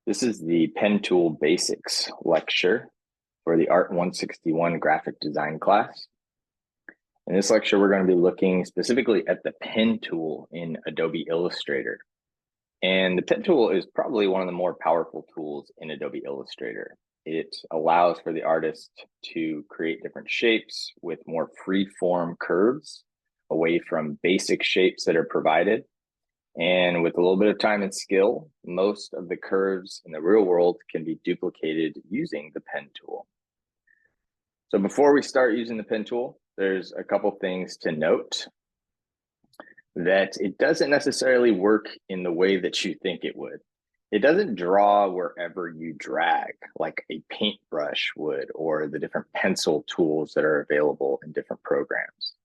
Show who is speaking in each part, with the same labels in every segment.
Speaker 1: This is the Pen Tool Basics lecture for the ART161 graphic design class. In this lecture, we're going to be looking specifically at the pen tool in Adobe Illustrator. And the pen tool is probably one of the more powerful tools in Adobe Illustrator. It allows for the artist to create different shapes with more free-form curves away from basic shapes that are provided. And with a little bit of time and skill, most of the curves in the real world can be duplicated using the pen tool. So before we start using the pen tool, there's a couple things to note. That it doesn't necessarily work in the way that you think it would. It doesn't draw wherever you drag, like a paintbrush would, or the different pencil tools that are available in different programs.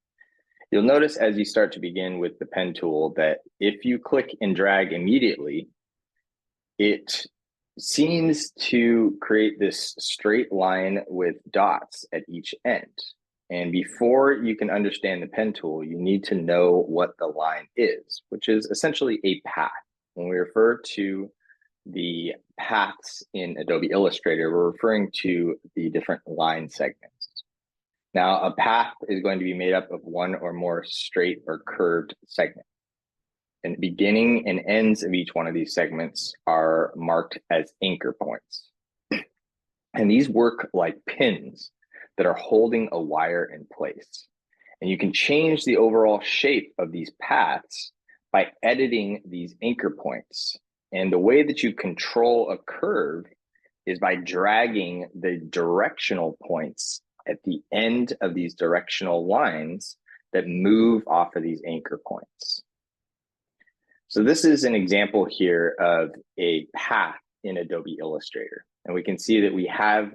Speaker 1: You'll notice as you start to begin with the pen tool that if you click and drag immediately, it seems to create this straight line with dots at each end. And before you can understand the pen tool, you need to know what the line is, which is essentially a path. When we refer to the paths in Adobe Illustrator, we're referring to the different line segments. Now, a path is going to be made up of one or more straight or curved segments. And the beginning and ends of each one of these segments are marked as anchor points. And these work like pins that are holding a wire in place. And you can change the overall shape of these paths by editing these anchor points. And the way that you control a curve is by dragging the directional points at the end of these directional lines that move off of these anchor points. So this is an example here of a path in Adobe Illustrator. And we can see that we have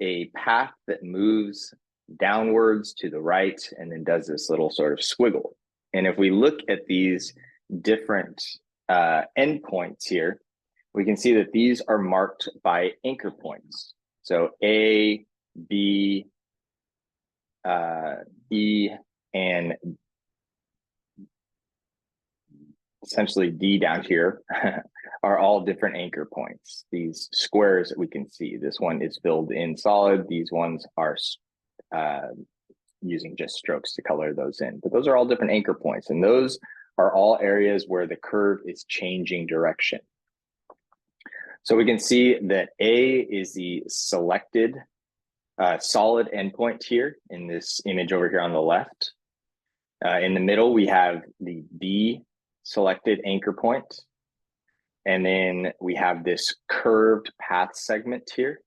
Speaker 1: a path that moves downwards to the right and then does this little sort of squiggle. And if we look at these different endpoints here, we can see that these are marked by anchor points. So A, B, E, and essentially D down here are all different anchor points. These squares that we can see, this one is filled in solid. These ones are using just strokes to color those in, but those are all different anchor points. And those are all areas where the curve is changing direction. So we can see that A is the selected solid endpoint here in this image over here on the left. In the middle, we have the B selected anchor point. And then we have this curved path segment here.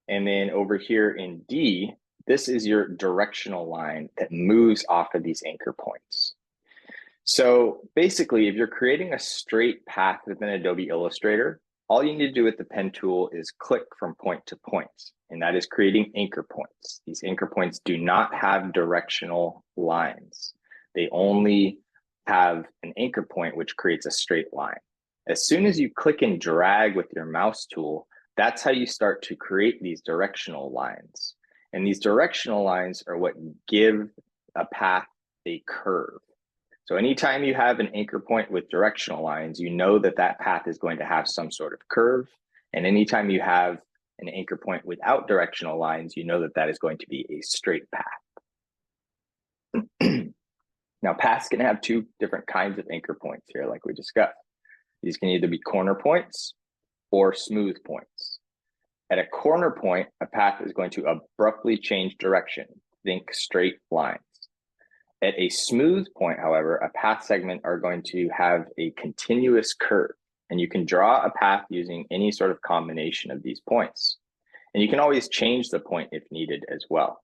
Speaker 1: And then over here in D, this is your directional line that moves off of these anchor points. So basically, if you're creating a straight path within Adobe Illustrator, all you need to do with the pen tool is click from point to point, and that is creating anchor points. These anchor points do not have directional lines. They only have an anchor point, which creates a straight line. As soon as you click and drag with your mouse tool, that's how you start to create these directional lines. And these directional lines are what give a path a curve. So anytime you have an anchor point with directional lines, you know that that path is going to have some sort of curve. And anytime you have an anchor point without directional lines, you know that that is going to be a straight path. Now, paths can have two different kinds of anchor points here, like we discussed. These can either be corner points or smooth points. At a corner point, a path is going to abruptly change direction. Think straight lines. At a smooth point, however, a path segment are going to have a continuous curve, and you can draw a path using any sort of combination of these points. And you can always change the point if needed as well.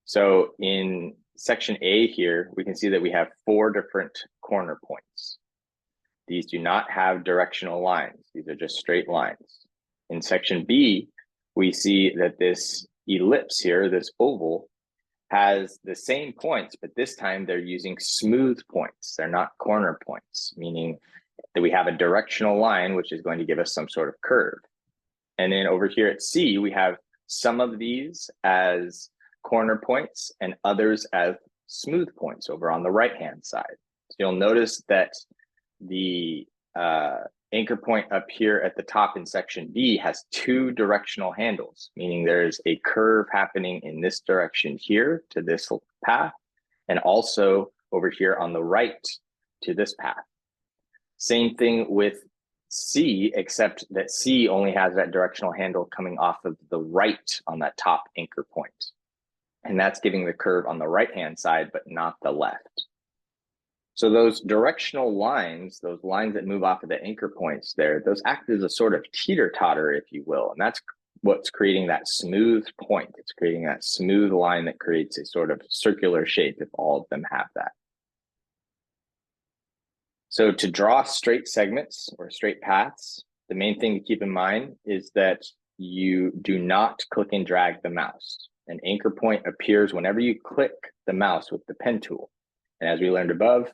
Speaker 1: So in section A here, we can see that we have 4 different corner points. These do not have directional lines. These are just straight lines. In section B, we see that this ellipse here, this oval, has the same points, but this time they're using smooth points. They're not corner points, meaning that we have a directional line, which is going to give us some sort of curve. And then over here at C, we have some of these as corner points and others as smooth points over on the right-hand side. So you'll notice that the anchor point up here at the top in section B has two directional handles, meaning there's a curve happening in this direction here to this path, and also over here on the right to this path. Same thing with C, except that C only has that directional handle coming off of the right on that top anchor point. And that's giving the curve on the right-hand side, but not the left. So those directional lines, those lines that move off of the anchor points there, those act as a sort of teeter-totter, if you will. And that's what's creating that smooth point. It's creating that smooth line that creates a sort of circular shape if all of them have that. So to draw straight segments or straight paths, the main thing to keep in mind is that you do not click and drag the mouse. An anchor point appears whenever you click the mouse with the pen tool. And as we learned above,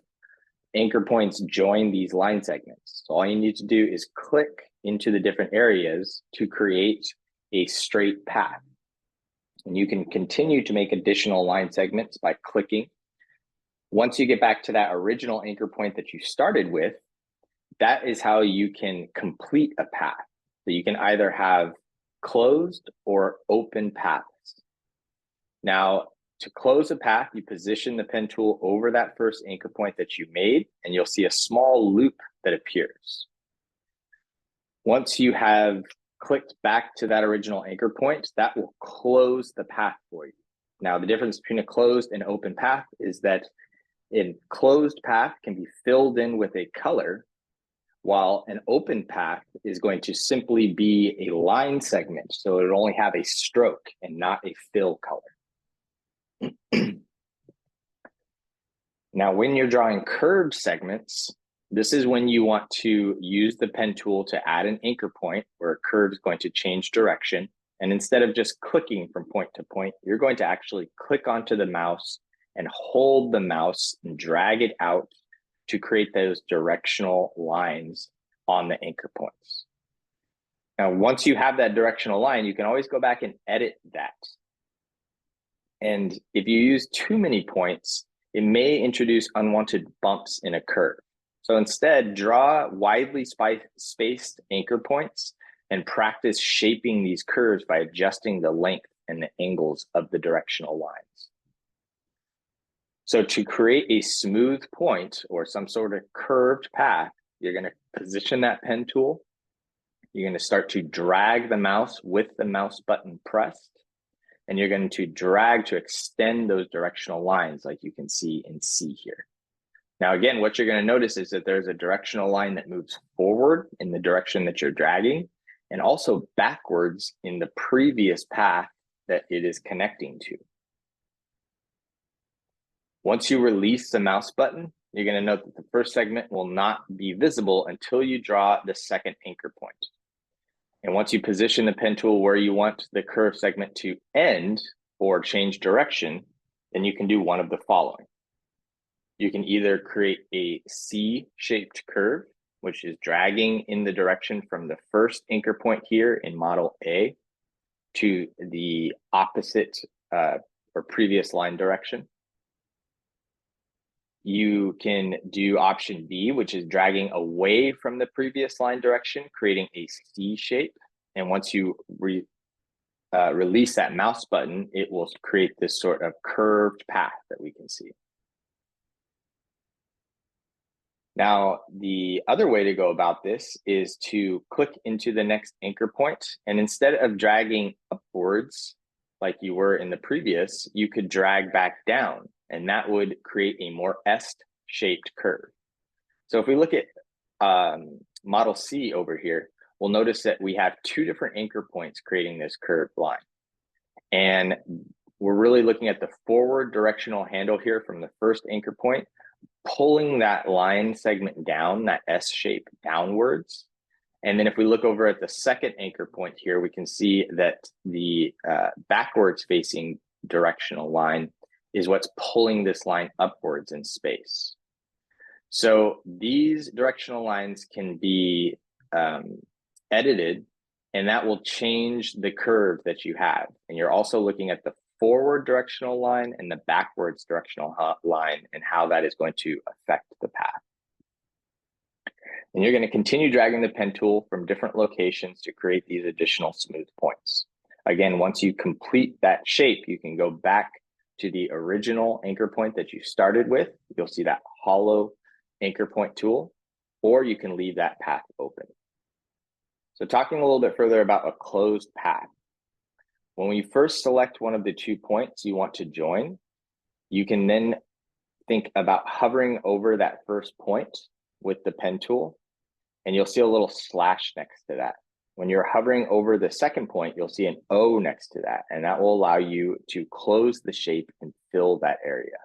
Speaker 1: anchor points join these line segments. So all you need to do is click into the different areas to create a straight path. And you can continue to make additional line segments by clicking. Once you get back to that original anchor point that you started with, that is how you can complete a path. So you can either have closed or open paths. Now, to close a path, you position the pen tool over that first anchor point that you made, and you'll see a small loop that appears. Once you have clicked back to that original anchor point, that will close the path for you. Now, the difference between a closed and open path is that a closed path can be filled in with a color, while an open path is going to simply be a line segment. So it'll only have a stroke and not a fill color. Now, when you're drawing curved segments, this is when you want to use the pen tool to add an anchor point where a curve is going to change direction. And instead of just clicking from point to point, you're going to actually click onto the mouse and hold the mouse and drag it out to create those directional lines on the anchor points. Now, once you have that directional line, you can always go back and edit that. And if you use too many points, it may introduce unwanted bumps in a curve. So instead, draw widely spaced anchor points and practice shaping these curves by adjusting the length and the angles of the directional lines. So to create a smooth point or some sort of curved path, you're going to position that pen tool. You're going to start to drag the mouse with the mouse button pressed, and you're going to drag to extend those directional lines like you can see in C here. Now, again, what you're going to notice is that there's a directional line that moves forward in the direction that you're dragging, and also backwards in the previous path that it is connecting to. Once you release the mouse button, you're going to note that the first segment will not be visible until you draw the second anchor point. And once you position the pen tool where you want the curve segment to end or change direction, then you can do one of the following. You can either create a C-shaped curve, which is dragging in the direction from the first anchor point here in model A to the opposite or previous line direction. You can do option B, which is dragging away from the previous line direction, creating a C shape. And once you release that mouse button, it will create this sort of curved path that we can see. Now, the other way to go about this is to click into the next anchor point, and instead of dragging upwards like you were in the previous, you could drag back down, and that would create a more S-shaped curve. So if we look at model C over here, we'll notice that we have two different anchor points creating this curved line. And we're really looking at the forward directional handle here from the first anchor point, pulling that line segment down, that S shape downwards. And then if we look over at the second anchor point here, we can see that the backwards facing directional line is what's pulling this line upwards in space. So these directional lines can be edited, and that will change the curve that you have. And you're also looking at the forward directional line and the backwards directional line and how that is going to affect the path. And you're going to continue dragging the pen tool from different locations to create these additional smooth points. Again, once you complete that shape, you can go back to the original anchor point that you started with. You'll see that hollow anchor point tool, or you can leave that path open. So talking a little bit further about a closed path. When we first select one of the 2 points you want to join, you can then think about hovering over that first point with the pen tool, and you'll see a little slash next to that. When you're hovering over the second point, you'll see an O next to that, and that will allow you to close the shape and fill that area.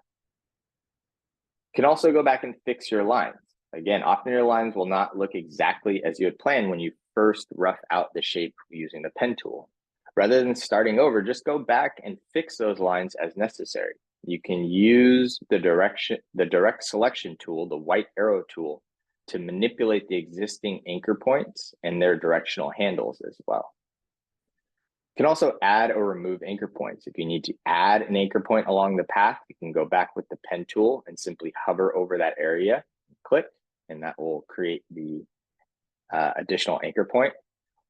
Speaker 1: You can also go back and fix your lines. Again, often your lines will not look exactly as you had planned when you first rough out the shape using the pen tool. Rather than starting over, just go back and fix those lines as necessary. You can use the direct selection tool, the white arrow tool, to manipulate the existing anchor points and their directional handles as well. You can also add or remove anchor points. If you need to add an anchor point along the path, you can go back with the pen tool and simply hover over that area, click, and that will create the additional anchor point.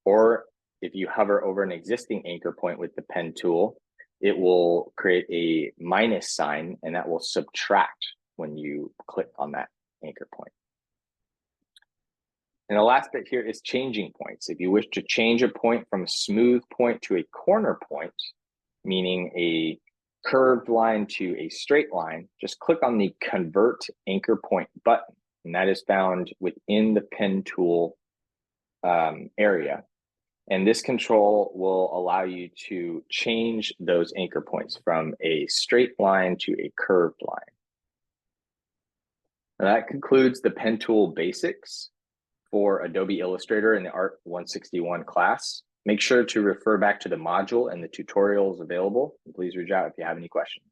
Speaker 1: Or if you hover over an existing anchor point with the pen tool, it will create a minus sign, and that will subtract when you click on that anchor point. And the last bit here is changing points. If you wish to change a point from a smooth point to a corner point, meaning a curved line to a straight line, just click on the Convert Anchor Point button, and that is found within the pen tool area. And this control will allow you to change those anchor points from a straight line to a curved line. Now that concludes the pen tool basics for Adobe Illustrator in the ART161 class. Make sure to refer back to the module and the tutorials available. Please reach out if you have any questions.